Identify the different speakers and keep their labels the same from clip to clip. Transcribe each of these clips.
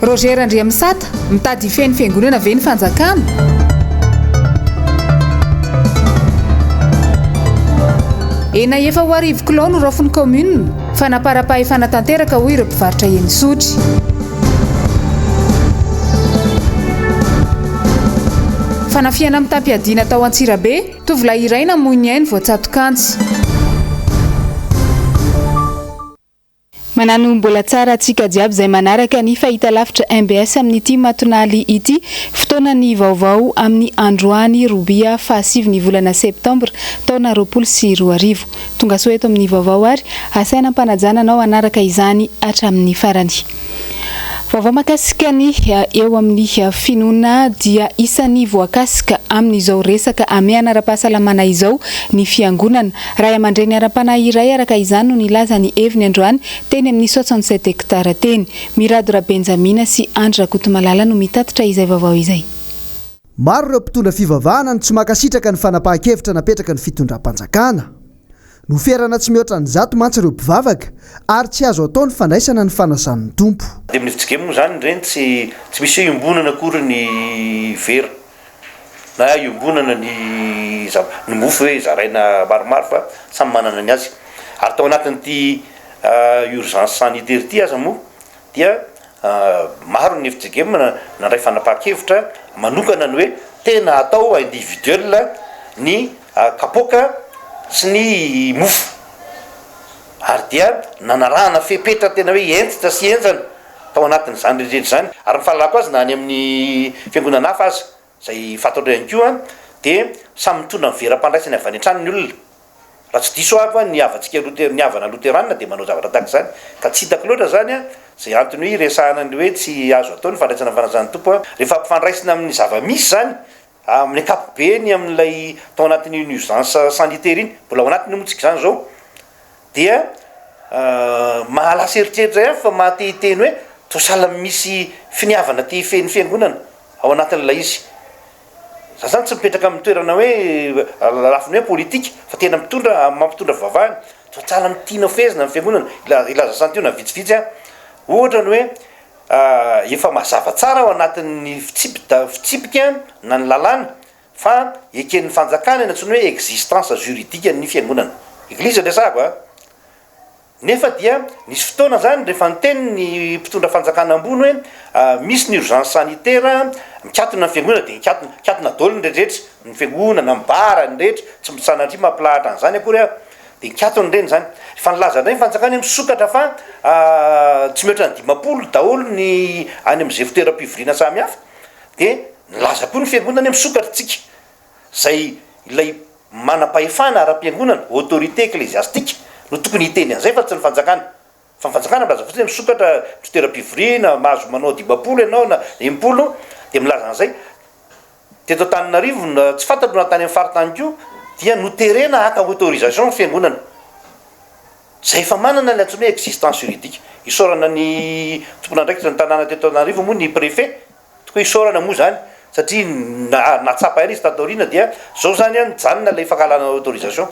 Speaker 1: Roger Andriamsata mitady feny fiangonana ve ny fanjakana? Ena efa ho arivo kilao no raofiny commune fa napara-pahefana tanteraka ho ireo mpivarotra eny sotry. Fanafiana mitampiadiana tao Antsirabe, tovolahy iray namoy ny ainy voatsatokantsy. Manano mbola tsara atsika jiaby izay manaraka ny fahita lavitra MBS amin'ity matonaly ity, fotoana ny vaovao amin'ny androany robia fa 7 ny volana Septambra taona 2024. Tonga soa eto amin'ny vaovao ary asaina mpanajana anao anaraka izany hatramin'ny farany. Vaovao makasika ny eo amin'ny finoana dia isan'ny voakasika amin'izao resaka amiana ara-pahasalamana izao ny fiangonana. Ray aman-dreny ara-panahy iray araka izany no nilaza ny heviny androany teny amin'ny 67 hektara teny. Miradora Benjamina sy Andra Kotomalala no mitatitra izay vaovao izay.
Speaker 2: Maro ireo mpitondra fivavahana no tsy makasitraka ny fanapahan-kevitra napetraka ny fitondram-panjakana. No ferana tsy mihoatra ny zato mantsy ireo mpivavaka ary tsy azo atao ny fandraisana ny fanasan'ny tompo.
Speaker 3: Dia amin'ny fitsikemo zany reny tsy misy iombonana akory ny vera na iombonana ny mofo hoe zaraina maromaro fa samy manana ny azy. Ary tao anatin'ity urgence sanitaire ity aza moa dia maro ny fitsikemo nandray fanapahan-kevitra manokana ny hoe tena atao individuel ny kapoka sy ny mofo. Ary dia nanarahana fepetra tena hoe entitra sy enjana tao anatin'izany rehetra zany. Ary mifalalako azy na any amin'ny fiangonana hafa azy izay fataotro ihany koa dia samy mitondra ny veram-pandraisana avy any an-trano ny olona. Raha tsy diso avy ny havantsika ny havana loterana dia manao zavatra tahaka izany. Ka tsy hitako loatra zany izay antony hoe resahana ny hoe tsy azo atao ny fandraisana fanazan'ny tompo. Rehefa mpifandraisana amin'ny zava-misy zany amin'ny ankapobeny amin'ilay tao anatin'ny urgence sanitaire iny mbola ao anatiny motsika izany zao dia mahalasa eritreritra ihany fa mahatehiteny hoe tosala misy finiavana ty feny fiangonana ao anatin'ilay izy. Za zany tsy mipetraka amin'ny toerana hoe lafiny hoe politika fa tena mampitondra vavahana tosala mitiana fezina amin'ny fiangonana ilaza santiona vitsivitsy ohatra ny hoe efa mazava tsara ao anatin'ny fitsipika na ny lalàna fa eken'ny fanjakana eny antsony hoe existence juridique ny fiangonana eglizy resako nefa dia nisy fotoana zany rehefa niteny ny mpitondra fanjakana ambony hoe misy ny urgence sanitaire mikatona ny fiangonana dia mikatona daholo ny rehetrarehetra ny fiangonana mbara ny rehetra tsy mitsanatry mampilahatra an'izany akory dia mikatony reny zany. Fa nilaza ndray ny fanjakana misokatra fa tsy mihoatra ny 50 daholo ny any amin'izay fitoeram-pivoriana samy hafa dia nilaza koa ny fiangonana misokatritsika izay ilay manam-pahefana ara-piangonana autorité ecclésiastique no tokony hiteny an'izay fa tsy ny fanjakana. Fa ny fanjakana milaza fotsiny misokatra fitoeram-pivoriana mahazo manao 50 ianao na 80 dia milaza an'izay. Teto Antananarivo tsy fantatro natany amin'ny faritany koa dia noterena haka autorisation fiangonana. Zay efa manana ny antsoina hoe existence juridique. Isorana ny tompon'andraikitra ny tanàna teto Antananarivo moa ny préfet toko isorana moa zany satria natsapa izy tatorina dia zao zany nijanona ilay fangalana autorisation.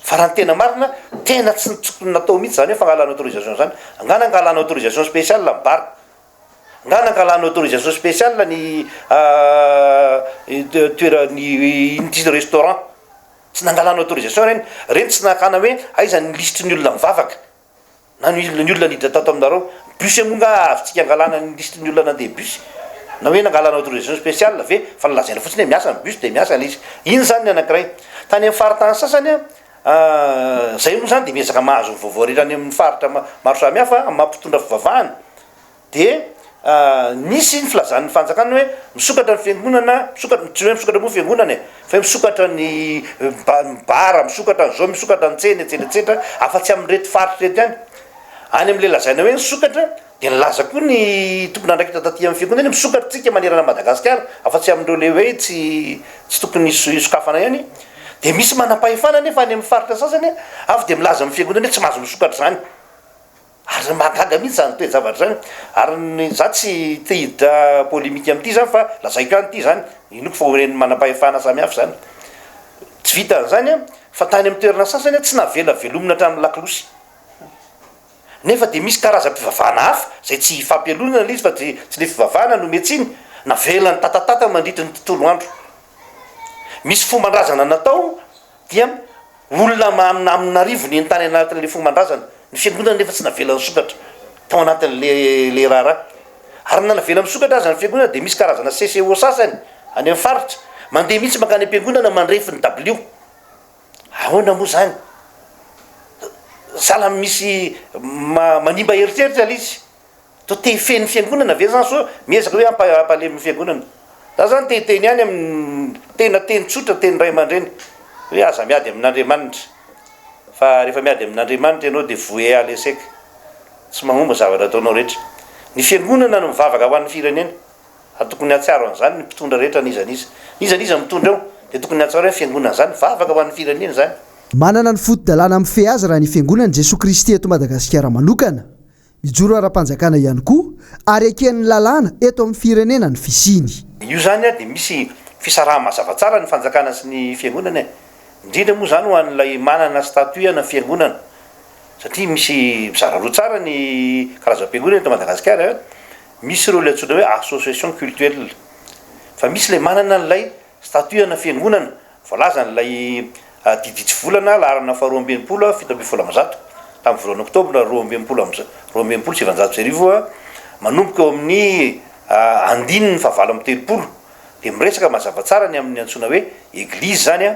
Speaker 3: Fa raha ny tena marina tena tsy tsokony natao mihitsy zany hoe fangalana autorisation zany. Angana angalana autorisation spéciale mbara. Angana angalana autorisation spéciale ny toerany unité restaurant. Tsy nangalana autorisation reny tsy nakana hoe aiza ny lisitry ny olona mivavaka na ny olona niditra tato aminareo bus monga avitsika angalana ny lisitry ny olona nandeha bus na hoe nangalana autorisation spéciale ve fa nalazaina fotsiny hoe miasa ny bus dia miasa izy. Iny zany ny anankiray tany amin'ny faritany sasany zay moa zany dia miezaka mahazo ny vaovao rerany amin'ny faritra maro samy hafa mampitondra fivavahana dia nisy ny filazan'ny fanjakana hoe misokatra ny fiangonana tsy hoe misokatra moa fiangonana fa misokatra ny bara misokatra nyzao misokatra ny tsena etsetera afa-tsy amin'ny rety faritra rety ihany any amin'le lazaina hoe nisokatra dia nilaza koa ny tompon'andraikitra taty amin'ny fiangonana misokatra tsika manerana Madagasikara afa-tsy amin'ireo le hoe tsy tokony isokafana ihany dia misy manam-pahefana nefa any amin'ny faritra sasany avy dia milaza amin'ny fiangonana hoe tsy mahazo misokatra zany. Ary mahagaga mihitsy zany toe zavatra zany. Ary za tsy te hiditra polémique amin'ity zany fa lazaiko ihany ity zany inoko fa horen'ny manam-pahefana samy hafa zany. Tsy vita an'izany fa tany amin'ny toerana sasany tsy navela velomina hatramin'ny lakolosy. nefa de misy karazam-pivavahana hafa zay tsy fampialonana l izy fa tsy le fivavahana no metsiny na velany tatatata mandritra ny tontolo andro. Misy fomban-drazana natao dia olona amin'arivo ny entany anatin'le fomban-drazana ny fiangonana nefa tsy navelany sokatra tao anatin'le raharaha ary nanavela misokatra azy ny fiangonana de misy karazana CCO sasany any amin'ny faritra mandeha mihitsy makany am-piangonana mandrefy ny W. Ahoana moa zany? Sala misy manimba heritreritra l izy to te feny fiangonana ve zany so miezaka hoe ampalemin'ny fiangonana. Za zany teteny any amin'ny tena teny tsotra teny ray aman-dreny hoe aza miady amin'Andriamanitra fa rehefa miady amin'Andriamanitra ianao de voué à l'échec, tsy magnomba zavatra ataonao rehetra. Ny fiangonana no mivavaka ho an'ny firenena tokony hatsiaro an'izany ny mpitondra rehetra nizaniza mitondra eo de tokony hatsiaro hoe fiangonana zany vavaka ho an'ny firenena zany.
Speaker 2: Manana ny foto-dalàna amin'ny fe azy raha ny fiangonan'i Jesosy Kristy eto Madagasikara manokana, mijoro ara-panjakana ihany koa ary eken'ny lalàna eto amin'ny firenena ny fisiny.
Speaker 3: Io zany de misy fisarahana mazava tsara ny fanjakana sy ny fiangonana indrindra moa zany ho an'ilay manana statut ana fiangonana satria misy mizara roa tsara ny karazam-piangonana eto Madagasikara. Misy ireo le antsoina hoe association culturelle fa misy le manana n'lay statut ana fiangonana voalaza n'lay diditsy volana laharana faharoa ambin'ny polo fito ambin'ny folo amby zato tamin'ny voalohan'ny oktobra roa ambin'ny polo sivanjato sy arivo manomboka eo amin'ny andininy fahavalo amby telopolo de miresaka mazava tsara ny amin'ny antsoina hoe église zany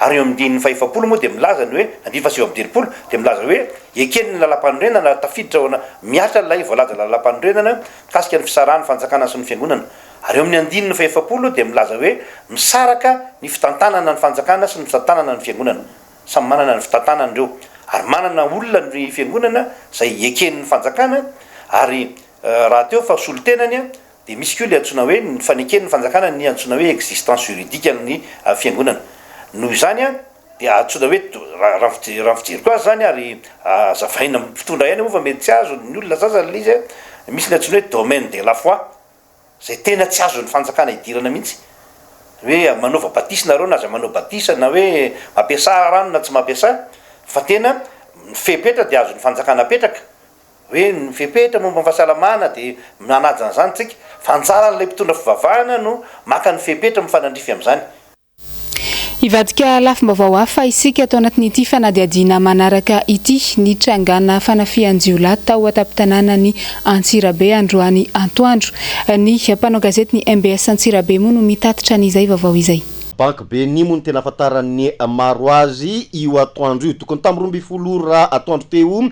Speaker 3: ary eo amin'ny fahefapolo moa de milaza ny hoe andiny fa sivy amby telopolo de milaza hoe eken'ny lalam-panorenana tafiditra ona miatra lay voalaza lalam-panorenana kasika ny fisarahan'ny fanjakana sy ny fiangonana. Ary eo amin'ny andininy fahefapolo de milaza hoe misaraka ny fitantanana ny fanjakana sy ny fitantanana ny fiangonana, samy manana ny fitantanana reo ary manana olona ny fiangonana zay eken'ny fanjakana ary raha teo fa solotenany de misy koa le antsoina hoe ny faneken'ny fanjakana ny antsoina hoe existence juridique ny fiangonana. Noho izany de antsoina hoe raha fijery koa azy zany ary zavaina mpitondra ihany moa fa mety tsy azo ny olona sasany le izy misy le antsoina hoe domaine de la foi zay tena tsy azo ny fanjakana idirana mihitsy hoe manaova batisa nareo na aza manao batisa na hoe mampiasa rano na tsy mampiasa fa tena ny fepetra de azo ny fanjakana apetraka hoe ny fepetra momba ny fahasalamana de manajana zany tsika fanjaran'lay mpitondra fivavahana no maka ny fepetra mifanandrify amin'izany.
Speaker 1: Ivadika lafim-baovao hafa isika atao anatin'ity fanadiadiana manaraka ity ny trangana fanafian-jiolahy tao ataptanànany Antsirabe androany antoandro. Ny mpanao gazety ny MBS Antsirabe moa no mitatitra an'izay vaovao izay.
Speaker 4: Banque Beni moa ny tena afantaran'ny maro azy io atoandro io tokony tamin'ny 12 atoandro teo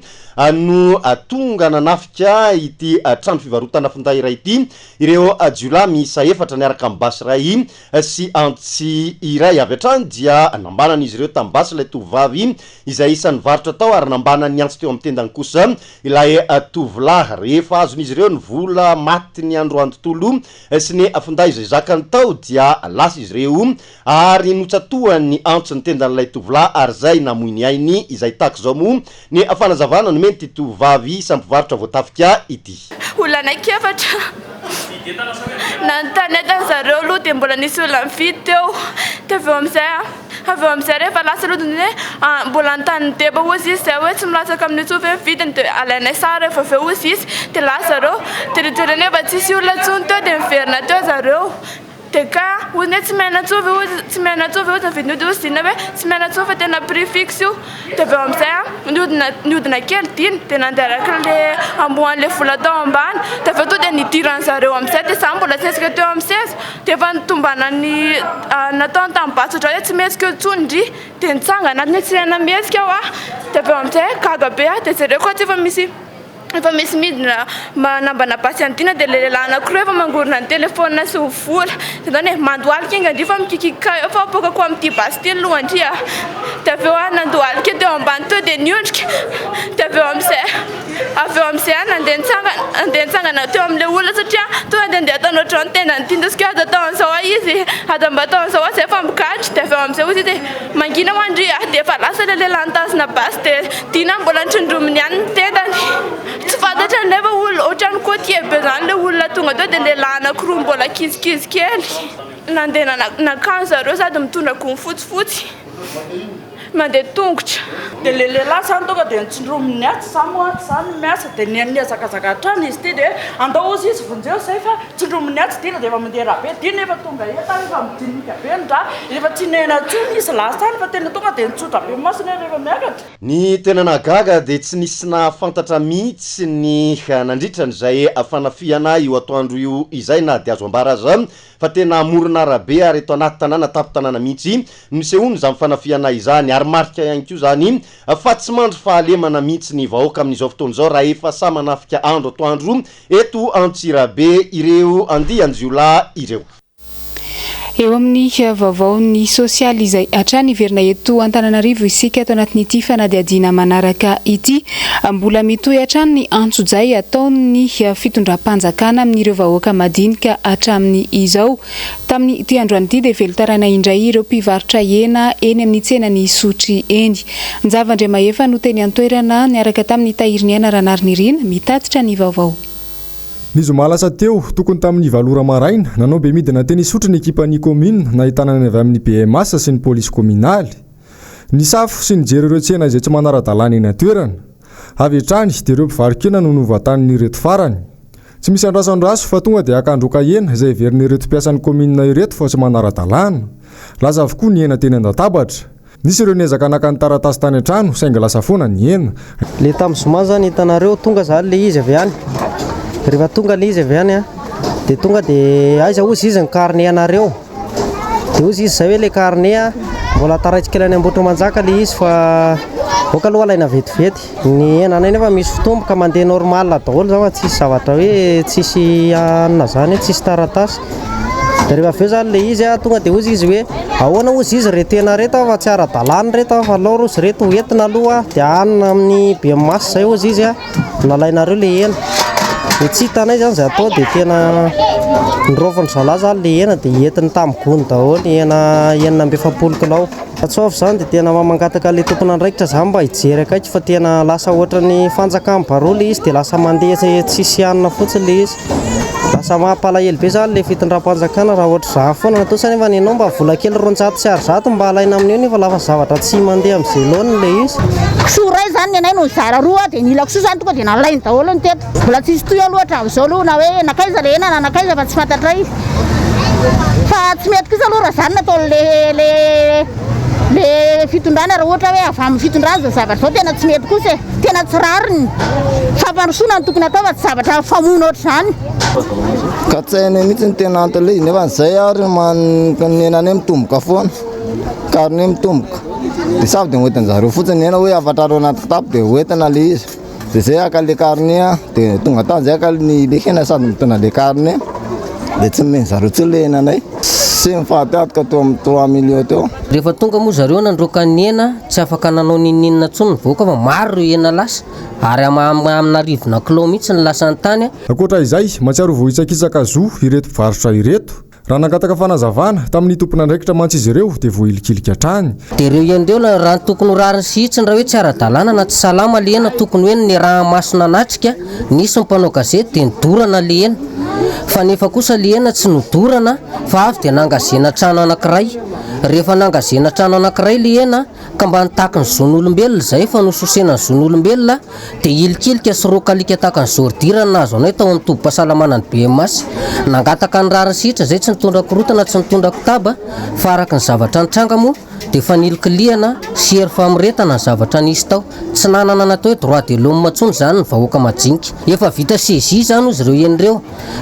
Speaker 4: no tonga nanafika ity trano fivarotana finday iray ity ireo jiolahy miisa efatra niaraka amin'ny basy iray sy antsy iray avy hatrany dia nambanany izy ireo tamin'ny basy ilay tovovavy izay isan'ny varotra tao ary nambanany ny antsy teo amin'ny tendany kosa ilay tovolahy rehefa azon'izy ireo ny vola maty ny androany tontolo sy ny finday izay zakany tao dia lasa izy ireo ary notsatohan'ny antso ny tendan'ilay tovolahy ary zay namoiny ainy izay taky zao moa ny fanazavana no meny ty tovavy sampivarotra voatafika ity.
Speaker 5: Olana kefatra nantanetany zareo aloha de mbola nisy olona mividy teo de aveo amizay rehefa lasa aloha hoe mbola antany deba ozy izy zay hoe tsy milatsaka amin'ny tsofa vidiny de alainay sara rehefa aveo ozy izy de lasa zareo teretereny efa tsisy olona tsony teo de miverina teo zareo de ka ozy tsy mena tsofa ozy ny vidiny de ozy dina hoe tsy mena tsofa tena prix fixe io de aveo amizay niodina kely diny de nanderaka le amboan'le vola tao ambany de aveo to de nidirany zareo amizay de za mbola tsesika teo amin'ny seza de efa nitombana ny nataony tamin'ny basotra hoe tsy metsika eo tsony ndry de nitsanga anatiny tsy hena metsika aho de aveo amizay gaga be de zareo koa tsy efa misy midina manambana basy antina de le lehilahy anankiroa efa mangorona ny telefônina sy vola de zany hoe mandohalika inga ndry fa mikikika efa apokako amin'ity basy ty aloha ndry de aveo nandohalika teo ambany teo de niondrika de aveo amizay nandeha nitsangana teo amin'le olona satria tonga de andeha ataonao trano tena nitindosika azy ataon'izao izy mba ataon'izao zay efa mikatry de aveo amizay ozy de mangina ho andry de efa lasa le lehilahy nitazona basy de dina mbola nitrondrominy ihany ny tendany tsy fantatra nefa olona ohatrany kotie be zany le olona tonga teo de lehilahy anankiroa mbola kizikizy kely nandeha nakanjo zareo sady mitondra gony fotsifotsy mandeha tongotra dia le lehilahy zany tonga dia nitsindrominy atsy zany miasa dia niazakazaka trano izy ty dia andao ozy izy vonjeo zay fa tsindrominy atsy dina dia efa mandeha raha be dina efa tonga eta efa midinika be ny dra efa tsy nena tsony izy lasany fa tena tonga dia nitsotra be masina rehefa miakatra.
Speaker 4: Ny tena nagaga dia tsy nisy nafantatra mihitsy ny nandritran'izay fanafiana io atoandro io izay na dia azo ambara aza fa tena morona rabe ary eto anaty tanàna tapo-tanàna mihitsy nisehony zany fanafiana izany ary marika ihany koa zany fa tsy mandry fahalemana mihitsy ny vahoaka amin'izao fotoana izao raha efa sa manafika andro atoandro eto Antsirabe ireo andianjiolahy ireo.
Speaker 1: Eo amin'ny vaovaony sosialy izay hatrany iverina eto Antananarivo isika ato anatin'ity fanadihadiana manaraka ity, mbola mitohy hatrany ny antso-jay ataony fitondram-panjakana amin'ireo vahoaka madinika hatramin'ny izao. Tamin'ny ity androany ity dia velotaraina indray ireo mpivarotra hena eny amin'ny tsenany Sotry eny. Njavandriamahefa no teny an-toerana niaraka tamin'ny tahiriny aina Ranarinirina mitatitra ny vaovao.
Speaker 6: Ny zoma lasa teo tokony tamin'ny valora maraina nanao be midina teny Sotry ny ekipan'ny commune nahitana ny avy amin'ny BMS sy ny polisy communaly. Ny safo sy ny jery ireo tsena izay tsy manara-dalàna eny an-toerana. Avy hatrany dia ireo mpivarokena no novatan'ny ireto farany. Tsy misy andrasandraso fa tonga dia akandroka hena izay veriny ireto mpiasan'ny commune ireto fa tsy manara-dalàna. Laza avokoa ny hena teny an-databatra. Nisy ireo niezaka naka ny taratasy tany an-trano sainga lasa foana ny hena.
Speaker 7: Le tamin'ny zoma zany hitanareo tonga zany le izy avy any. Rehefa tonga le izy avy any dia tonga dia aiza ozy izy ny carnet anareo dia ozy izy zay hoe le carnet mbola taraitsika ilany ambotra manjaka le izy fa voaka aloha alaina vetivety ny henanay nefa misy fotomboka mandeha normal daholo zao tsisy zavatra hoe tsisy anona zany tsisy taratasy dia rehefa aveo zany le izy tonga dia ozy izy hoe ahoana ozy izy reto hena reto fa tsy ara-dalàna reto fa alao rozy reto entina aloha dia anina amin'ny BMS zay ozy izy nalainareo le hena. Dia tsy hitanay zany zay atao dia tena nirofany zalahy zany le hena dia entiny tamin'ny gony daholo hena 700 kilao. Atsoafy zany dia tena mamangataka le tompona andraikitra zany mba hijery akaiky fa tena lasa ohatran'ny fanjakany baroa le izy dia lasa mandeha tsisy hanina fotsiny le izy. Lasa mampalahelo be zany le fitondram-panjakana raha ohatra zany foana natao sa nefa nenao mba vola kely 200 sy 600 mba alaina amin'io nefa lafa zavatra tsy mandeha amin'izay loany le izy.
Speaker 8: Soray zany nenay no zara roa dia nila kisoa zany tonga dia nalainy daholo ny teto. Mbola tsisy toy aloha amin'izao aloha na hoe nakaiza le hena na nakaiza fa tsy fantatra izy. Fa tsy mety kosa aloha raha zany natao le fitondrana raha ohatra hoe avy amin'ny fitondrana zao zavatra zao tena tsy mety kosa tena tsy rariny. Fampandosoana no tokony atao fa tsy zavatra famono ohatr'izany.
Speaker 9: Katsaina mihitsy ny tena antole izy nefa izay ary nenanay mitomboka foana carnet mitomboka dia savy dia hoentina zareo fotsiny hena hoe avatrareo anaty kitapo dia hoentina le izy dia zay aka le carnet dia tonga tany zay aka le hena sady mitona le carnet dia tsy meny zareo tsy le henanay sy mifahatiatika teo amin'ny 3 millions teo.
Speaker 7: Rehefa tonga moa zareo nandroaka ny hena tsy afaka nanao ninina intsony ny voaka fa maro ireo hena lasa ary amina rivona kilao mihitsy ny lasany tany.
Speaker 6: Ankoatra izay matsiaro vohitsakitsaka zo ireto mpivarotra ireto. Raha nangataka fanazavana tamin'ny tompona andraikitra mantsy izy ireo dia voilikilika hatrany.
Speaker 7: Dia ireo ian'ireo raha tokony rariny sihitsiny raha hoe tsy ara-dalàna na tsy salama le hena tokony hoe ny raha masina natrika nisy mpanao gazety dia nidorana le hena. Fa nefa kosa le hena tsy nodorana fa avy dia nangazena trano anankiray. Rehefa nangazena trano anankiray le hena ka mba nitaky ny zon'olombelona zay fa nososena ny zon'olombelona dia ilikilika sy rokalika tahaka ny zordirana nazo anay tao amin'ny tobi-pahasalamana ny BMS. Nangataka ny rariny sihitra zay tsy nitondra korotana tsy nitondra kitaba fa araka ny zavatra nitranga moa dia fa nilikiliana sy hery famoretana ny zavatra nisy tao. Tsy nanana natao hoe droit de l'homme intsony zany ny vahoaka majinika. Efa vita saisie zany ozy ireo henireo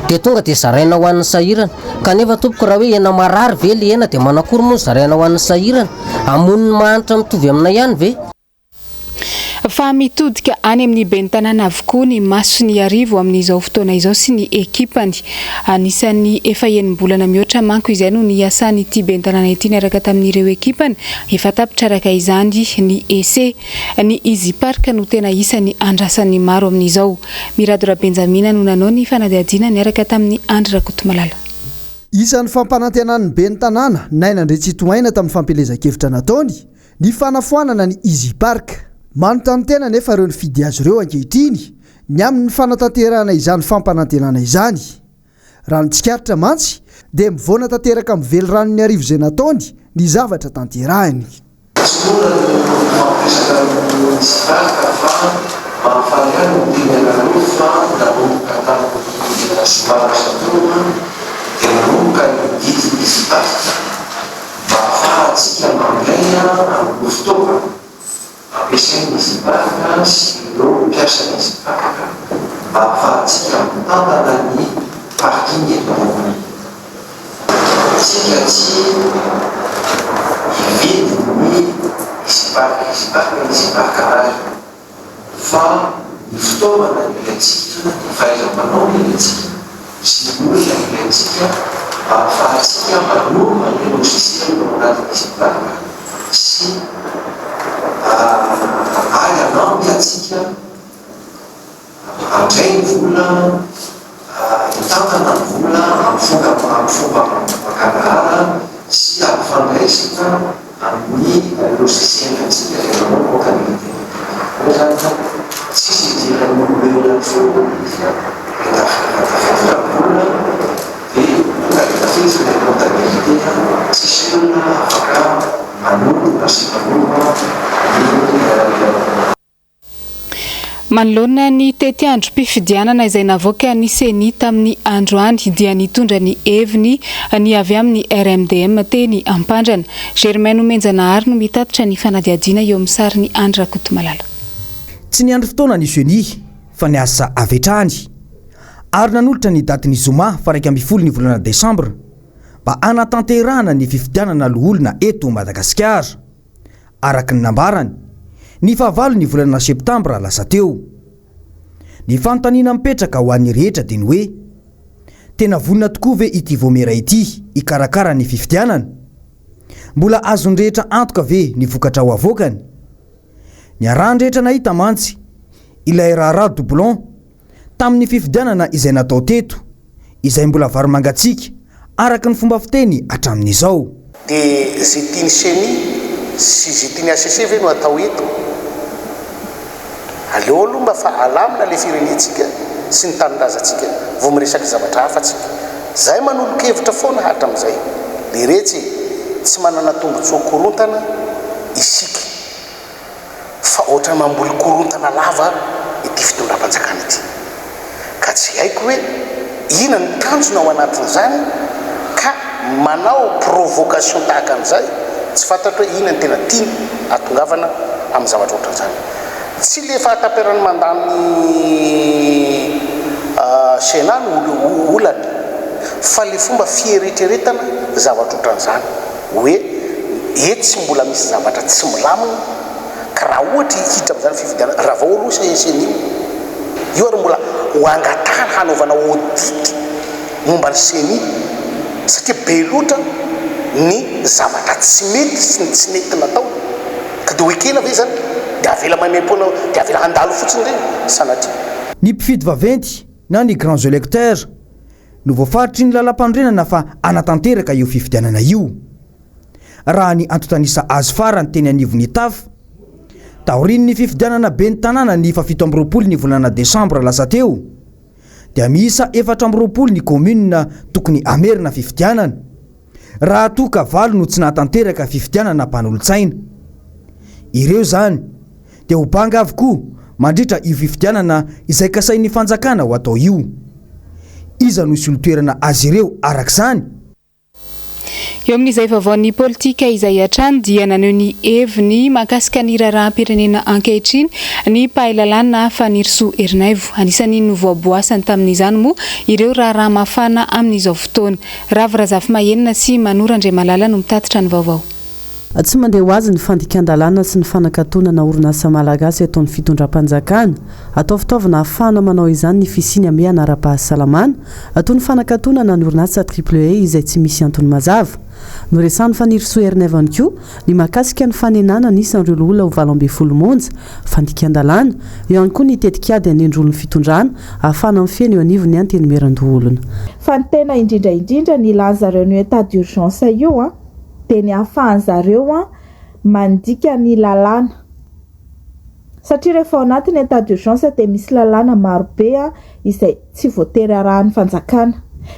Speaker 7: dia tonga dia zaraina ho an'ny sahirana. Kanefa tompoko raha hoe hena marary ve le hena dia manakory moa zaraina ho an'ny sahirana amoniny mahanitra mitovy aminay ihany ve.
Speaker 1: Fa mitodika any amin'ny ben'ny tanàna avokoa ny maso ny arivo amin'izao fotoana izao sy ny ekipany. Anisan'ny efa enim-bolana mihoatra manko izay no niasany ity ben'ny tanàna ity niaraka tamin'ireo ekipany. Efa tapitra araka izany ny ese ny Easy Park no tena isan'ny andrasan'ny maro amin'izao. Miradora Benjamina no nanao ny fanadihadiana niaraka tamin'ny Andry Rakotomalala.
Speaker 2: Isan'ny fampanantenan'ny ben'ny tanàna nainandre tsy toaina tamin'ny fampelezan-kevitra nataony ny fanafoanana ny Easy Park. Manontany tena nefa ireo ny fidy azy ireo ankehitriny ny amin'ny fanatanterahana izany fampanantenana izany. Raha ny tsikaritra mantsy dia mivoana tanteraka mively ranony arivo izay nataony ny zavatra tanterahany.
Speaker 10: Atsimora no mampiresaka amin'ny sibaka fa mahafaly ihany no dimianareo fa nanomboka tamin'ny sibaka satoa dia nanomboka nididiny sibaka mba ahafahantsika mampiaina amin'ny fitaovana ampiasain'ny sibaka sy ireo mpiasan'ny sibaka mba ahafahantsika mitantana ny parking eto. Tsika tsy hividy ny sibaka ary fa ny fitaovana ilaintsika, ny fahaiza-manao ilaintsika sy ny olona ilaintsika mba ahafahantsika manoma ny logiciel ao anatin'ny sibaka sy ay anampy atsika handray ny vola, mitantana ny vola amin'ny fomba makarahara sy ampifandraisana amin'ny logiciel atsika rehefa manao comptabilité. Zany tsisy idiran'ny olombelona ny foana izy tafiditra vola dia tafiditra ny comptabilité tsisy olona afaka manonona sy manoma
Speaker 1: manoloana ny tetiandrom-pifidianana izay navoaka ny seni tamin'ny androany dia nitondra ny heviny ny avy amin'ny RMDM teny Ampandrana. Germain Menjanahary no mitatitra ny fanadiadiana eo amin'ny sary ny Andra Kotomalala.
Speaker 11: Tsy ny andro fotoana ny jeuni fa ny asa avetrany ary nanolotra ny daty ny zoma fa 1 ny volana Desambra mba anatanterahana ny fifidianana loholona eto Madagasikara. Araka ny nambarany ny fahavalo ny volana Septambra lasa teo. Ny fanontaniana mipetraka ho an'ny rehetra dia ny hoe tena vonina tokoa ve ity vomera ity ikarakara ny fifidianana? Mbola azony rehetra antoka ve ny vokatra ho avoakany? Ny aranrehetra nahita mantsy ilay raharaha doublon tamin'ny fifidianana izay natao teto izay mbola vary mangatsika araka ny fomba fiteny hatramin'izao.
Speaker 12: Dia zay tiany seni sy zay tiany ACC ve no atao eto? Aleo aloha mba fa alamina le firenentsika sy ny tanindrazantsika vao miresaka zavatra hafatsika. Zay manolokevitra foana hatramin'izay. Le retsy tsy manana tombotsoa korontana isika fa ohatra mamboly korontana lava ity fitondram-panjakana ity. Ka tsy haiko hoe ina ny tanjona ao anatin'izany ka manao provocation tahaka an'izay tsy fantatra hoe ina ny tena tiany atongavana amin'ny zavatra ohatran'izany. Tsy le fahataperany mandany Sénat no olana fa le fomba fieritreretana zavatra ohatran'izany hoe eto tsy mbola misy zavatra tsy milamina ka raha ohatra hiditra amin'izany fifidianana raha vao aloha seny io ary mbola ho angatana hanaovana audit momba ny seni satria be loatra ny zavatra tsy mety sy ny tsy mety natao ka dia hoekena ve zany dia avela mamem-pona dia avela handalo fotsiny reny sanatria.
Speaker 11: Ny mpifidy vaventy na ny grands électeurs no voafaritry ny lalam-pandrenana fa anatanteraka io fifidianana io. Raha ny antotanisa azy farany teny anivony tafy taoriny ny fifidianana be ny tanàna ny 7 ny volana Desambra lasa teo dia miisa 4 ny commune tokony amerina fifidianana raha toka valo no tsy natanteraka fifidianana mpanolo-tsaina. Ireo zany dia ho banga avokoa mandritra io fifidianana izay kasain'ny fanjakana ho atao io. Iza no solotoerana azy ireo arak'izany?
Speaker 1: Eo amin'izay vaovaon'ny politika izay hatrany dia naneho ny heviny mahakasika ny raharaham-pirenena ankehitriny ny pahalalana Fanirisoa Erinaivo. Anisan'ny novoaboasany tamin'izany moa ireo raharaha mafana amin'izao fotoana. Ravirazafy Mahenina sy Manora Andriamalala no mitatitra ny vaovao.
Speaker 13: Tsy mandeha ho azy ny fandikan-dalàna sy ny fanankatonana orinasa malagasy ataon'ny fitondram-panjakana atao fitaovana ahafahana manao izany ny fisiny ame anara-pahasalamana atao ny fanankatonana ny orinasa AAA izay tsy misy antony mazava. Noresan'ny Fanirisoa Erinaivo koa ny mahakasika ny fanenana nisan'ireo olona Vaovao Mbs monja fandikan-dalàna eo ihany koa ny tetikady anendrolon'ny fitondrana ahafahana mifeny eo anivony any teny meran-doholona.
Speaker 14: Fa ny tena indrindra ny lazareo ny état d'urgence io dia ny ahafahany zareo mandika ny lalàna satria rehefa ao anatin'ny état d'urgence dia misy lalàna marobe izay tsy voatery arahan'ny fanjakana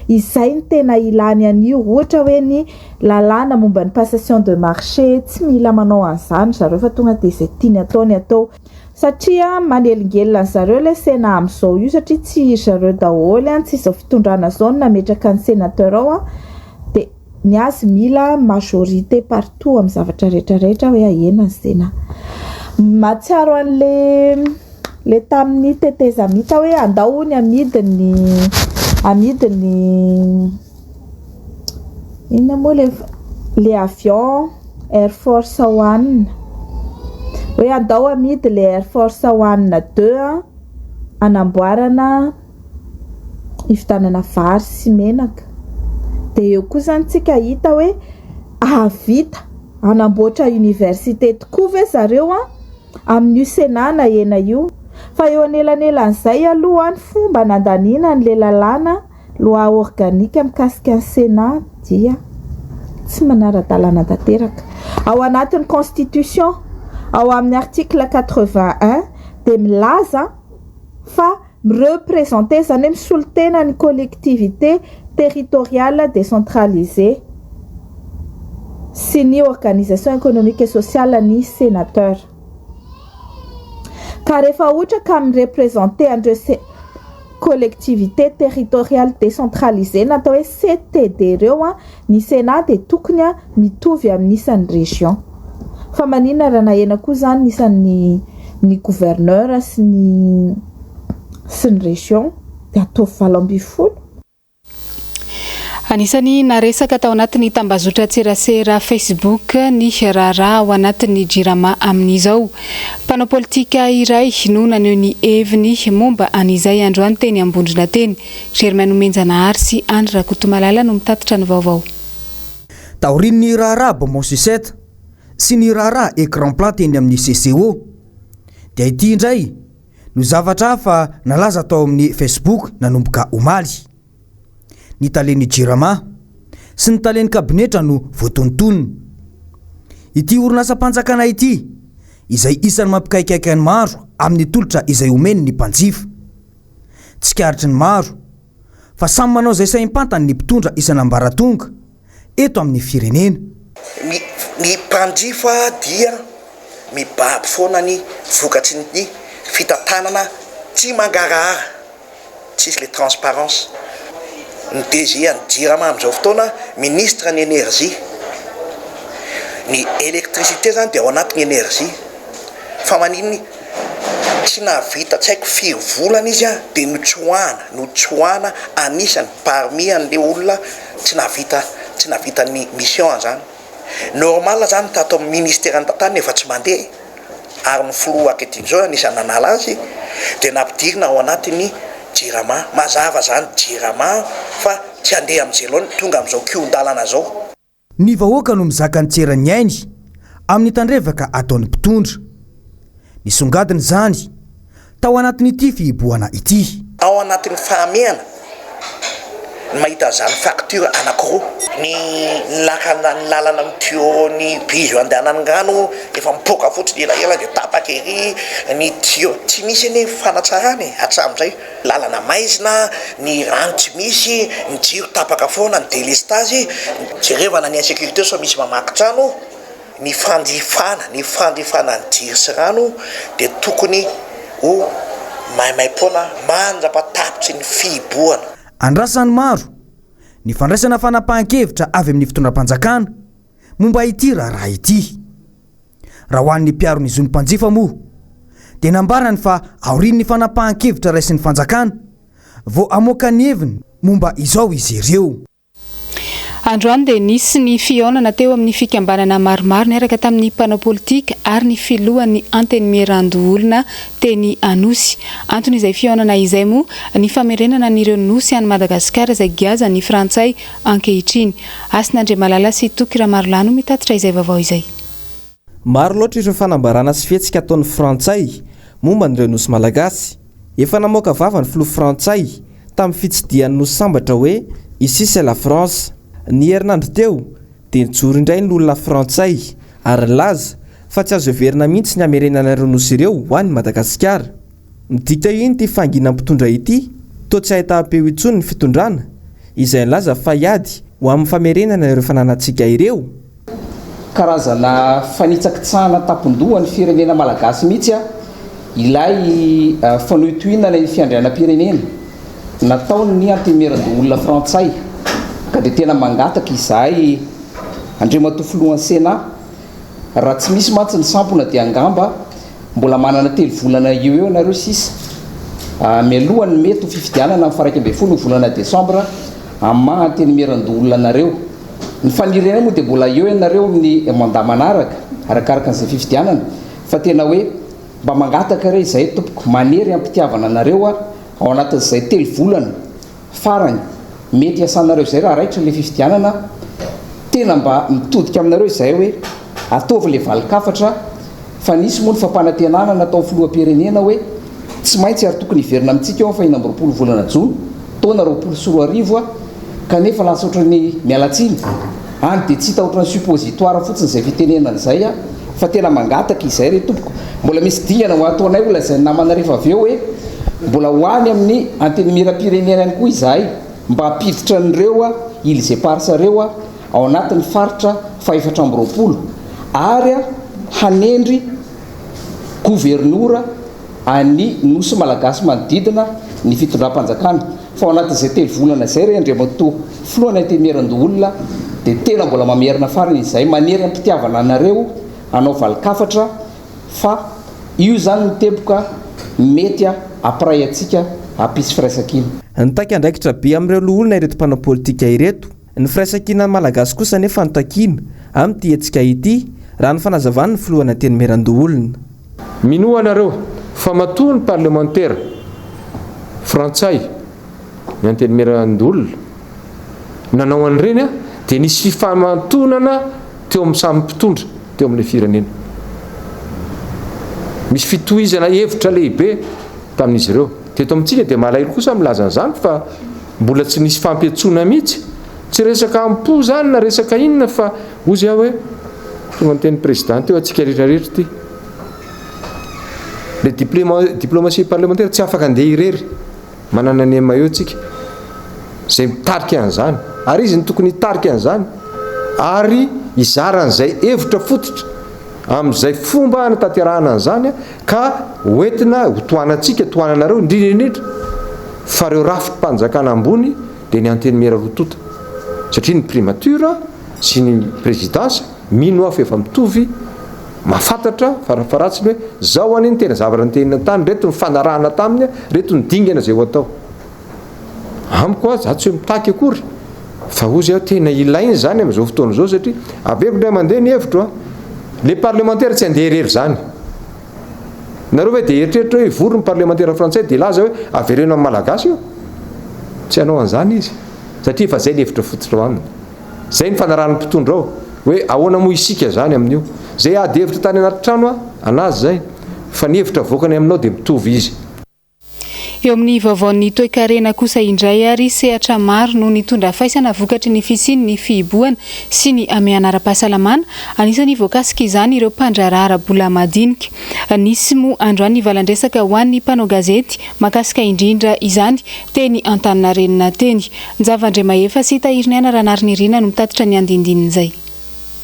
Speaker 14: izay ny tena ilany an'io ohatra hoe ny lalàna momba ny passation de marché tsy mila manao an'izany zareo fa tonga dia izay tiany ataony atao satria manelingelina zareo le sena amin'izao io satria tsy zareo daholo tsy izao fitondrana zao nametraka ny sénateur ao dia ny azy mila majorité partout amin'ny zavatra rehetrarehetra hoe ahena ny sena. Matsiaro an'le tamin'ny tetezamita hoe andao ny amidiny inona moa le avion Air Force One hoe andao amidy le Air Force One 2 anamboarana ivitanana vary sy menaka dia eo koa zany tsika hita hoe avita anamboatra université tokoa ve zareo amin'io senana ena io fa eo anelanelan'izay aloha ny fomba nandaniana n'le lalàna loi organique mikasika ny sénat dia tsy manara-dalàna tanteraka ao anatin'ny constitution ao amin'ny article 81 dia milaza fa mireprésenter zany hoe misolo tena ny collectivité territoriale décentralisée sy ny organisation économique et sociale ny sénateur ka rehefa ohatra ka mireprésenter andreo collectivité territoriale décentralisée natao hoe CTD reo ny sénat dia tokony mitovy amin'ny isan'ny région fa maninona raha nahena koa zany isan'ny gouverneur sy ny région dia atao 20.
Speaker 1: Anisany naresaka tao anatin'ny tambazotra tserasera Facebook ny raharaha ao anatin'ny jirama amin'izao. Mpanao politika iray no naneho ny heviny momba an'izay androany teny ambondrina teny. Germaine Menjanahary sy Andry Rakotomalala no mitatitra ny vaovao.
Speaker 11: Taorin'ny raharaha Bomosiseta sy ny raharaha écran plat teny amin'ny CCO. Dia ity indray no zavatra hafa nalaza tao amin'ny Facebook nanomboka omaly. Ny talen'ny jirama sy ny talen'ny kabinetra no voatontonony. Ity orinasam-panjakana ity izay isan'ny mampikaikaika ny maro amin'ny tolotra izay omeny ny mpanjifa. Tsy karitry ny maro fa samy manao izay saim-pantany ny mpitondra isan'ambaratonga eto amin'ny firenena.
Speaker 12: Ny mpanjifa dia mibaby foana ny vokatry ny fitantanana tsy mangarahara, tsisy le transparence. Ny DG ny jirama amin'izao fotoana ministre ny énergie, ny électricité zany dia ao anatin'ny énergie fa maninony tsy navita tsy haiko firy volana izy dia notsoahana anisany parmi an'le olona tsy navita ny mission zany. Normal zany tato amin'ny ministère an-tantany efa tsy mandeha ary ny filoha ankehitriny zao anisany nanala azy dia nampidirina ao anatin'ny jirama. Mazava zany jirama fa tsy andeha amin'izay loany tonga amin'izao kion-dalana zao.
Speaker 11: Ny vahoaka no mizaka ny tserany ainy amin'ny tandrevaka ataon'ny mpitondra. Ny songadiny zany tao anatin'ity fihibohana ity.
Speaker 12: Ao anatin'ny fahamehana ny mahita zany facture anankiroa ny lakana ny lalana amin'ny tuyau ny bizo andehanan'ngano efa mipoka fotsiny elaela dia tapaka ery ny tuyau tsy misy eny fanatsarany hatramin'izay lalana maizina ny rano tsy misy ny jiro tapaka foana ny délestage jerevana ny insécurité so misy mamaky trano ny fandifana ny jiro sy rano dia tokony ho maimai-poana mandrapatapitry ny fihibohana.
Speaker 11: Andrasany maro ny fandraisana fanapahan-kevitra avy amin'ny fitondram-panjakana momba ity raha ity. Raha ho an'ny mpiaro ny zon'ny mpanjifa moa dia nambarany fa aorian'ny fanapahan-kevitra raisin'ny fanjakana vao amoaka ny heviny momba izao izy ireo.
Speaker 1: Androany dia nisy ny fihaonana teo amin'ny fikambanana maromaro niaraka tamin'ny mpanao politika ary ny filohan'ny anteny mirandoolona teny Anosy. Antony izay fihaonana izay moa ny famerenana n'ireo nosy any Madagasikara izay giaza ny frantsay ankehitriny. Asin'Andre Malala sy Tokira Marolano mitatitra izay vaovao izay.
Speaker 15: Maro loatra ireo fanambarana sy fihetsika ataon'ny frantsay momba n'ireo nosy malagasy. Efa namoaka vava ny filoha frantsay tamin'ny fitsidihan'ny nosy sambatra hoe ici c'est la France. Ny herinandro teo dia nijoro indray ny olona frantsay ary laza fa tsy azo heverina mihitsy ny hamerenana ireo nosy ireo ho an'ny Madagasikara. Midika iny ty fangina mpitondra ity toa tsy ahita-peo intsony ny fitondrana izay laza fa iady ho amin'ny famerenana ireo fananantsika ireo.
Speaker 16: Karazana fanitsakitsahana tapondohany firenena malagasy mihitsy ilay fanoitoinana ny fiandrianam-pirenena nataony ny antemeran-doolona frantsay ka dia tena mangataka izahay andrimatofolohan'ny Sénat raha tsy misy mantsy ny sampona dia angamba mbola manana 3 volana eo nareo sisa mialohany mety ho fifidianana amin'ny faraika ambin'ny folo volana Desambra amin'ny maha antemeran-doolona nareo. Ny fanirena moa dia mbola eo ianareo amin'ny mandat manaraka arakaraka an'izay fifidianana fa tena hoe mba mangataka re izay tompoko manery ampitiavana anareo ao anatin'izay 3 volana farany mety iasanareo izay raha raitra le fifidianana tena mba mitodika aminareo izay hoe ataovy le valikafatra fa nisy moa ny fampanantenana natao filoham-pirenena hoe tsy maintsy ary tokony hiverina amintsika eo fa 20 volana Jona taona 2024 kanefa lasa ohatrany mialatsiny any dia tsy hita ohatrany suppositoire fotsiny izay fitenenana izay fa tena mangataka izay re tompoko mbola misy dingana ho ataonay olona izay namana rehefa avy eo hoe mbola hoany amin'ny antenimiram-pirenena ihany koa izahay mba hampiditra an'ireo ilizay parsareo ao anatin'ny faritra 420 ary hanendry gouvernoura any nosy malagasy manodidina ny fitondram-panjakana fa ao anatin'izay 3 volana izay re andriamatoa filohana antemeran-doolona dia tena mbola mamerina farany izay manery ampitiavana anareo anao valikafatra fa io zany ny tempoka mety apiray atsika ampisy firaisan-kina.
Speaker 15: Nitaky andraikitra be amin'ireo loholona ireto mpanao politika ireto. Ny firaisan-kina malagasy kosa nefa notakina amin'ity hetsika ity raha ny fanazavany ny filohana antemeran-doolona.
Speaker 17: Minoa anareo fa matoa ny parlementaire frantsay ny antemeran-doolona nanao an'ireny dia nisy fifamantonana teo amin'ny samy mpitondra teo amin'ny firenena. Misy fitohizana hevitra lehibe tamin'izy ireo. Teto amintsika dia malahelo kosa milaza an'izany fa mbola tsy nisy fampiantsoana mihitsy, tsy resaka ampo zany na resaka inona fa ozy aho hoe tonga ny teny présidente eo atsika rehetrarehetra ty. Le diplomatie parlementaire tsy afaka andeha irery manana ny ema eo tsika zay mitarika an'izany ary izy ny tokony hitarika an'izany ary izaran'izay hevitra fototra amin'izay fomba hanatanterahana an'izany ka hoentina hotoanantsika toananareo indrindra fa reo rafim-panjakana ambony dia ny antenimera rotota satria ny primature sy ny présidence mino afo efa mitovy mafantatra farafaratsiny hoe zao any ny tena zavatra ny tenina tany reto ny fanarahana taminy reto ny dingana zay ho atao amiko za tsy hoe mitaky akory fa ozy aho tena ilainy zany amin'izao fotoana izao satria aveko ndray mandeha ny hevitro le parlementaire tsy andeha irery zany nareo hoe dia eritreritra hoe vory ny parlementaire frantsay dia laza hoe avereno amin'ny malagasy io tsy hanao an'izany izy satria fa zay ny hevitra fototra aminy zay ny fanarahan'ny mpitondra ao hoe ahoana moa isika zany amin'io zay ady hevitra tany anaty trano anazy zay fa ny hevitra voakany aminao dia mitovy izy.
Speaker 1: Eo amin'ny vaovaon'ny toe-karena kosa indray ary sehatra maro no nitondra faisana vokatry ny fisiny ny fihiboana sy ny amiana ara-pahasalamana anisany voakasika izany ireo mpandraraha ara-bola madinika. Nisy moa androany ny valandresaka ho an'ny mpanao gazety makasika indrindra izany teny Antaninarenina teny. Nzava-Andriamahefa sy Tahiriniana Ranarynirina no mitatitra ny andindinin'izay.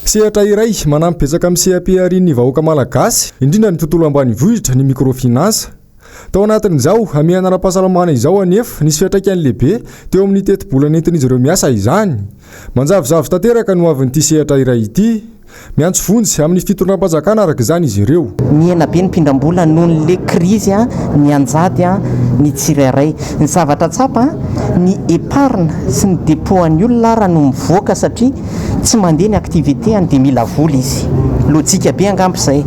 Speaker 6: Sehatra iray manampy betsaka amin'ny CAPR-ny vahoaka malagasy indrindra ny tontolo ambanivohitra ny microfinance. Tao anatin'izao amiana ara-pahasalamana izao anefa nisy fiantraikany lehibe teo amin'ny teti-bola nentin'izy ireo miasa izany. Manjavozavo tanteraka no avin'ity sehatra iray ity. Miantso vonjy amin'ny fitondram-panjakana araka izany izy ireo.
Speaker 18: Miena be ny mpindram-bola noho le krizy ny anjady ny tsirairay. Ny zavatra tsapa ny épargne sy ny dépôt-ny olona raha no mivoaka satria tsy mandeha ny activité any dia mila vola izy. Lojika be angambo izay.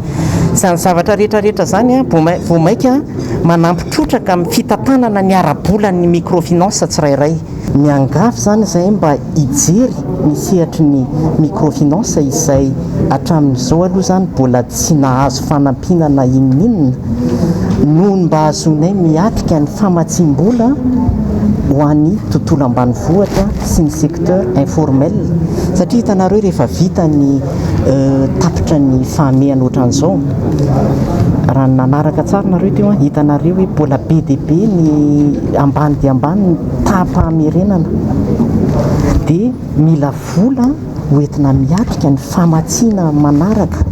Speaker 18: Izany zavatra rehetrarehetra zany vao maika manampitrotraka amin'ny fitantanana ny ara-bola ny microfinance tsirairay. Miangafy zany izay mba hijery ny sehatry ny microfinance izay hatramin'izao aloha zany mbola tsy nahazo fanampinana inon'inona noho ny mba azonay miatika ny famatsim-bola ho an'ny tontolo ambanivohitra sy ny secteur informel satria hitanareo rehefa vita ny tapitra ny fahamehana ohatran'izao raha nanaraka tsara nareo teo hitanareo hoe mbola be dia be ny ambany dia ambany tapamerenana dia mila vola hoentina miatrika ny famatsiana manaraka.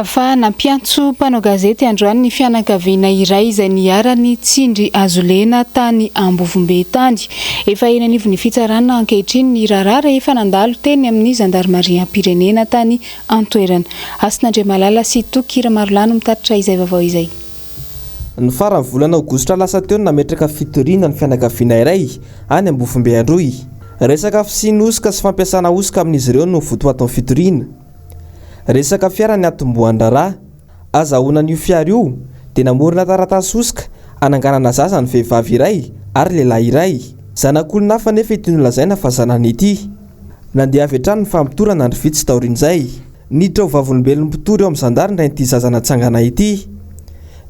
Speaker 1: Fa nampiantso mpanao gazety androany ny fianakaviana iray izay niarany tsindry azolena tany Ambovombe tany. Efa eny anivon'ny fitsarana ankehitriny ny raharaha rehefa nandalo teny amin'ny zandarmariam-pirenena tany antoerana. Asin'Andriamalala sy Tokira Marolano mitatitra izay vaovao izay.
Speaker 15: Ny farany volana aogositra lasa teo nametraka fitoriana ny fianakaviana iray any Ambovombe androy. Resaka fisinosika sy fampiasana osika amin'izy ireo no votoaton'ny fitoriana. Resaka fiara ny atomboan-draharaha azahoana io fiara io dia namorona taratasy osika ananganana zaza ny vehivavy iray ary lehilahy iray. Zanak'olona hafa nefa ity nolazaina fa zanany ity. Nandeha avy hatrany ny fampitorana andro vitsy taorian'izay. Niditra ho vavolombelon'ny mpitory eo amin'ny zandary indray ity zaza natsangana ity.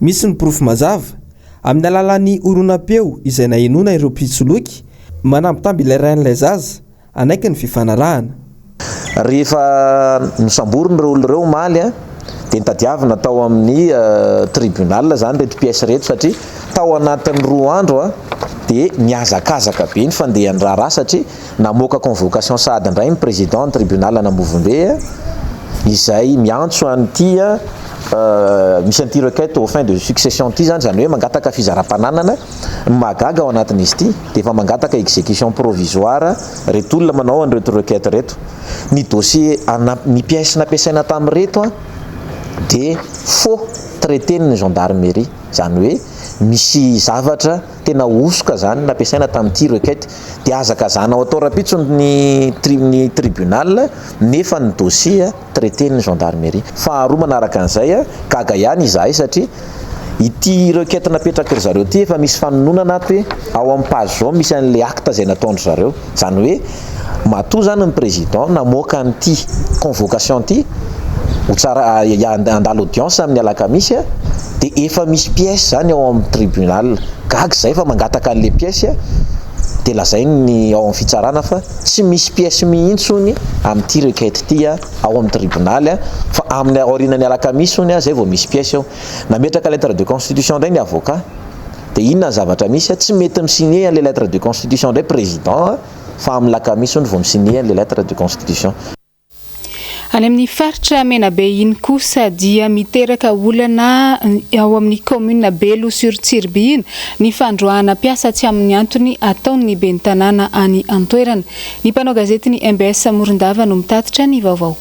Speaker 15: Misy ny porofo mazava amin'ny alalan'ny oronam-peo izay nahenoana ireo mpitsoloky manambitamby ilay rain'ilay zaza anaiky ny fifanarahana.
Speaker 19: Rehefa nisamborony ireo olo ireo maly dia nitadiavina tao amin'ny tribunal zany reto pièce reto satria tao anatin'ny 2 andro dia niazakazaka be ny fandehan'ny raharaha satria namoaka convocation sady indray ny président ny tribunal ana Ambovombe izay miantso an'ity misy an'ity requête au fin de succession ity zany hoe mangataka fizaram-pananana magaga ao anatin'izy ity dia efa mangataka exécution provisoire reto olona manao an'ireto requête reto. Ny dossier ny pièce nampiasaina tamin'ireto dia faux traité ny gendarmerie zany hoe misy zavatra tena osoka zany nampiasaina tamin'ity requête dia azakazana atao rapitsony ny tribunal nefa ny dossier traité ny gendarmerie. Faharoa manaraka an'izay gaga ihany izahay satria ity requête napetraka ry zareo ity efa misy fanononana ato hoe ao amin'ny page zao misy an'ilay acte zay nataondry zareo zany hoe matoa zany ny président namoaka an'ity convocation ity ho tsara andalo audience amin'ny alakamisy dia efa misy pièce zany ao amin'ny tribunal gaga zay fa mangataka an'ilay pièce dia lazainy ao amin'ny fitsarana fa tsy misy pièce mihintsony amin'ity requête ity ao amin'ny tribunal fa amin'ny aorinan'ny alakamisy ony zay vao misy pièce ao. Nametraka lettre de constitution indray ny avocat dia inona ny zavatra misy tsy mety misigné an'ilay lettre de constitution indray président fa amin'ny lakamisy ony vao misigné an'ilay lettre de constitution.
Speaker 1: Any amin'ny faritra Menabe iny kosa dia miteraka olana ao amin'ny commune Belo sur Tsirbina ny fandroahana piasa tsy amin'ny antony ataon'ny ben'ny tanàna any antoerana. Ny mpanao gazety ny MBS Morondava no mitatitra ny vaovao.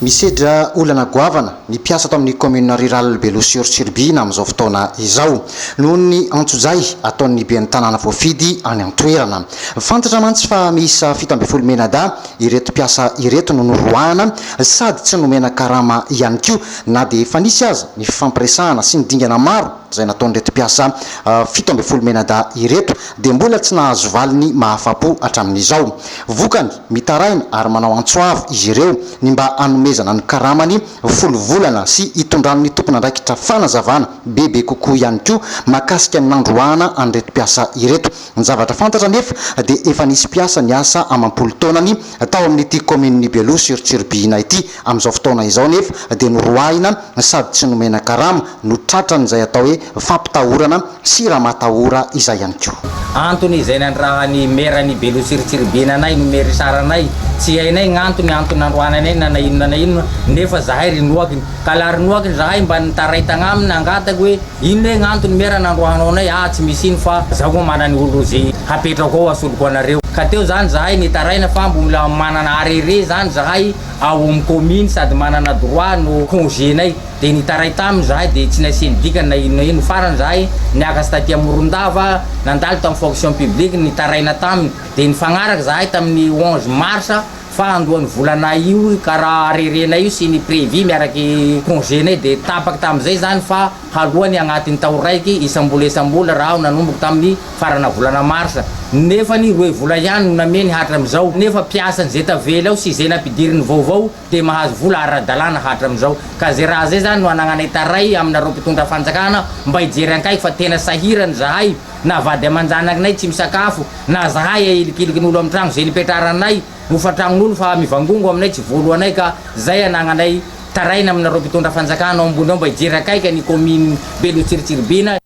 Speaker 20: Misedra olana goavana ny piasa ato amin'ny commune rurale Belo sur Tsirbina amin'izao fotoana izao noho ny antsojay ataon'ny ben'ny tanàna voafidy any antoerana. Fantatra mantsy fa misy 7 menada ireto piasa ireto no noroahana sady tsy nomena karama ihany koa na dia efa nisy aza ny fampiresahana sy ny dingana maro zay nataon'ireto piasa 7 menada ireto dia mbola tsy nahazo valiny mahafapo hatramin'izao. Vokany mitaraina ary manao antsoavo izy ireo ny mba anomezana ny karamany 10 volana sy hitondran'ny tompona andraikitra fanazavana bebe kokoa ihany koa makasika ny nandroahana an'ireto piasa ireto. Ny zavatra fantatra nefa dia efa nisy piasa ny asa amampolo taonany tao amin'ity commune Belo sur Tsirbina ity. Amin'izao fotoana izao nefa dia noroahina sady tsy nomena karama no tratran'izay atao hoe fampitahorana sy raha matahora izay ihany koa.
Speaker 21: Antony izay nandrahany merany Belo sur Tsirbina anay no mery saranay tsy hainay gn'antony nandroananay na inona nefa zahay rinoakiny ka la rinoakiny zahay mba nitaray tagnaminy angatako hoe inona gn'antony mera nandroanao anay tsy misy iny fa zaho koa manany olo zay hapetrako ao asoloko anareo ka teo zany zahay nitaraina fa mbola manana arere zany zahay ao amin'ny commune sady manana droit no congénay dia nitaray taminy zahay dia tsy nasiany dikany na inona ino farany zahay niakasy taty Morondava nandalo tamin'ny fonction publique nitaraina taminy dia nifagnaraka zahay tamin'ny 11 mars fa andohan'ny volana io karaha arerenay io sy ny prévu miaraky congénay dia tapaky tamin'izay zany fa halohany agnatin'ny tao raiky isambola raha nanomboky tamin'ny farana volana mars nefa ny 2 vola ihany no nameny hatra amin'izao nefa piasany zay tavela ao sy zay nampidiriny vaovao dia mahazo vola ara-dalàna hatra amin'izao ka zay raha zay zany no anagnanay taray aminareo mpitondra fanjakana mba hijery ankaiky fa tena sahirany zahay na vady aman-janakinay tsy misakafo na zahay elikilikin'olo amin'ny tragno zay nipetraranay nofatragnon'olo fa mivangongo aminay tsy voalohanay ka zay anagnanay taraina aminareo mpitondra fanjakana ao ambony ao mba hijery ankaiky ny commune Belo sur Tsirbina.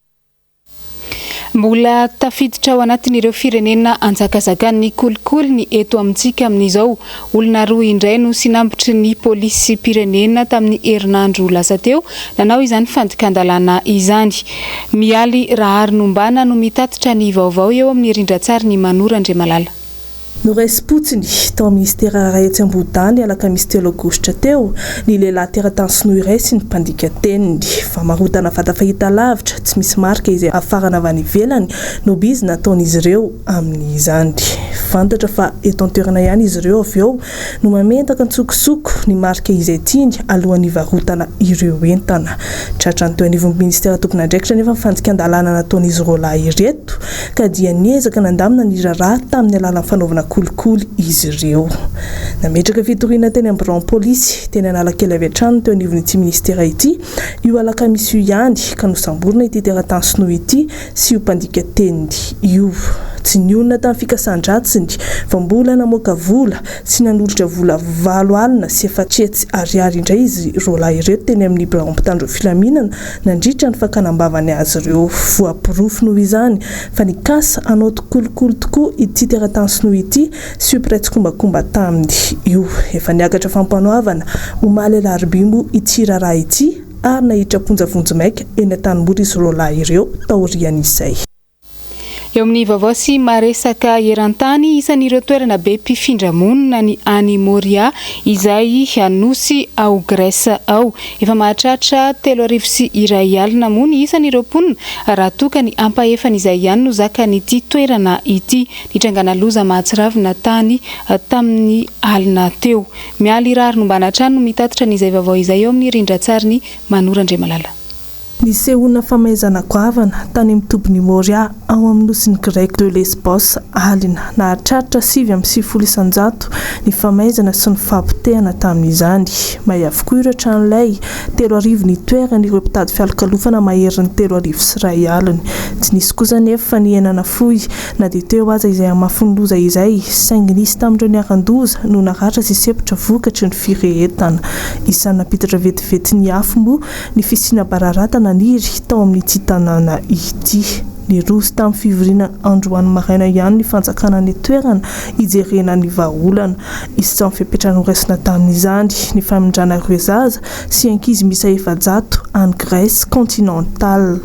Speaker 1: Mbola tafiditra ao anatin'ireo firenena anjakazakany kolikoly ny eto amintsika amin'izao. Olona roa indray no sinambitry ny polisy pirenena tamin'ny herinandro lasa teo, nanao izany fandikandalana izany. Mialy Raharinumbana no mitatitra ny vaovao eo amin'ny rindrantsary ny Manora Andriamalala.
Speaker 14: Noresy potsiny tao ministera raetsy ambodany alakamisy telo aogositra teo ny lehilahy teratany sinoa iray sy ny mpandika teniny famarotana vata fahita lavitra tsy misy marika izay afarana avy any ivelany no bizy nataon'izy ireo amin'izany. Fantatra fa eto an-toerana ihany izy ireo avy eo no mamentaka ntsokosoko ny marika izay tiany alohan'ny varotana ireo entana. Tratra ny teo anivon'ny ministera tompon'andraikitra nefa fanjikan-dalàna nataon'izy ireo lahy ireto ka dia niezaka nandamina ny raharaha tamin'ny alalan'ny fanaovana kolikoly izy ireo. Nametraka fitoriana teny amin'ny bureau polisy teny Analakely avy hatrany teo anivon'ity ministera ity io alakamisy io ihany ka nosamborina ity teratany sinoa ity sy io mpandika teniny io. Tsy nionina tamin'ny fikasan-dratsiny fa mbola namoaka vola sy nanolotra vola 7 alina sy 400 ariary indray izy roalahy ireto teny amin'ny bureau mpitandro filaminana nandritra ny fakanambavany azy ireo. Voapirofo noho izany fa ny kasa anao tokolokolo tokoa ity teratany sinoa ity sy io piraitsy-kombakomba taminy io. Efa niakatra fampanoavana omaly Alarobia ity raharaha ity ary nahitra ponjavonjo maika eny an-tanimboly izy roalahy ireo taorian'izay.
Speaker 1: Eo amin'ny vaovao sy maresaka eran-tany isan'ireo toerana be mpifindra-monina ny any Moria izay anosy ao Grèce ao. Efa mahatratra 3,1 alina mony isan'ireo mponina raha toka ny ampahefana izay ihany no zakan'ity toerana ity. Nitrangana loza mahatsiravina tany tamin'ny alina teo. Mialy Raharinumbana trano no mitatitra n'izay vaovao izay eo amin'ny rindrantsary ny Manora Andriamalala.
Speaker 14: Ny sehona famaizana goavana tany amin'ny tobiny Moria ao amin'ny nosiny grek de Lesbos alina nahatratra 7,900 ny famaizana sy ny fampitehana tamin'izany. May avokoa ireo tranolay 3,000 ny toerana ireo mpitady fialokalofana maherin'ny 3,000 sy 1 alina. Tsy nisy kosa nefa fa nienana fohy na dia teo aza izay amafonloza izay saingy nisy tamin'ireo niaran-doza no naratra sy sepotra vokatry ny firehetana. Isan'ny napitatra vetivety ny afo moa ny fisina bararata niry tao amin'ity tanàna ity. Ny roso tamin'ny fivoriana androany maraina ihany ny fanjakana ny toerana ijerena ny vahaolana. Isan'ny fipetrana horaisina tamin'izany ny famindrana ireo zaza sy ankizy misa 700 any Grèce continentale.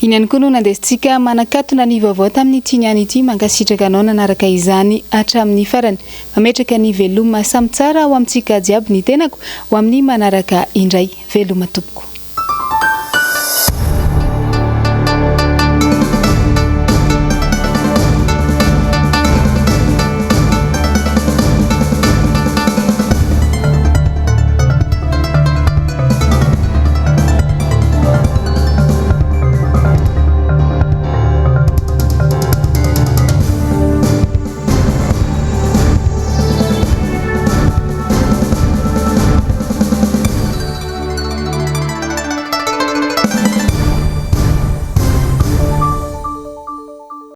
Speaker 1: Iny ihany koa no nandesitsika manakatona ny vaovao tamin'ity niany ity mankasitraka anao nanaraka izany hatramin'ny farany. Mametraka ny veloma samy tsara ao amintsika jiaby ny tenako ho amin'ny manaraka indray. Veloma tompoko.